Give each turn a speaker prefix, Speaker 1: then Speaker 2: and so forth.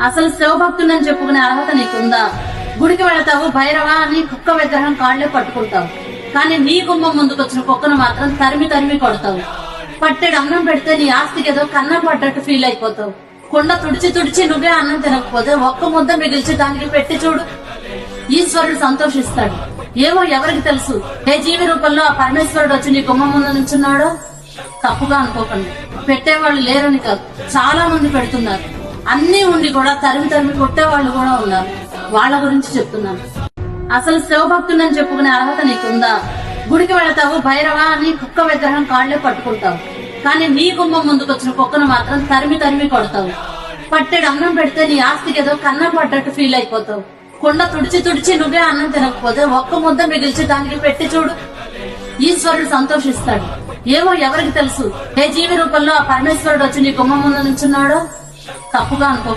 Speaker 1: అసలు శివభక్తులని చెప్పుకునే అర్హత నీకుందా? గుడికి వెళతావు, భైరవా అని కుక్క విగ్రహం కాళ్లే పట్టుకుంటావు. కానీ నీ గుమ్మం ముందుకొచ్చిన కుక్కను మాత్రం తరిమి తరిమి కొడతావు. పట్టెడు అన్నం పెడితే నీ ఆస్తికి ఏదో కన్నం పడ్డట్టు ఫీల్ అయిపోతావు. కుండ తుడిచి తుడిచి నువ్వే అన్నం తినకపోతే ఒక్క ముద్ద మిగిల్చి దానికి పెట్టి చూడు, ఈశ్వరుడు సంతోషిస్తాడు. ఏమో ఎవరికి తెలుసు ఏ జీవి రూపంలో ఆ పరమేశ్వరుడు వచ్చి నీ గుమ్మం ముందు నుంచున్నాడో. తప్పుగా అనుకోకండి, పెట్టేవాళ్ళు లేరని కాదు, చాలా మంది పెడుతున్నారు. అన్ని ఉండి కూడా తరిమి తరిమి కొట్టేవాళ్ళు కూడా ఉన్నారు. వాళ్ళ గురించి చెప్తున్నాను. అసలు శివభక్తులని చెప్పుకునే అర్హత నీకుందా? గుడికి వెళతావు, భైరవా అని కుక్క విగ్రహం కాళ్లే పట్టుకుంటావు. కానీ నీ గుమ్మం ముందుకొచ్చిన కుక్కను మాత్రం తరిమి తరిమి కొడతావు. పట్టెడు అన్నం పెడితే నీ ఆస్తికి ఏదో కన్నం పడ్డట్టు ఫీల్ అయిపోతావు. కుండ తుడిచి తుడిచి నువ్వే అన్నం తినకపోతే ఒక్క ముద్ద మిగిల్చి దానికి పెట్టి చూడు, ఈశ్వరుడు సంతోషిస్తాడు. ఏమో ఎవరికి తెలుసు ఏ జీవి రూపంలో ఆ పరమేశ్వరుడు వచ్చి నీ గుమ్మం ముందు నుంచున్నాడో. తప్పుగా అనుకో.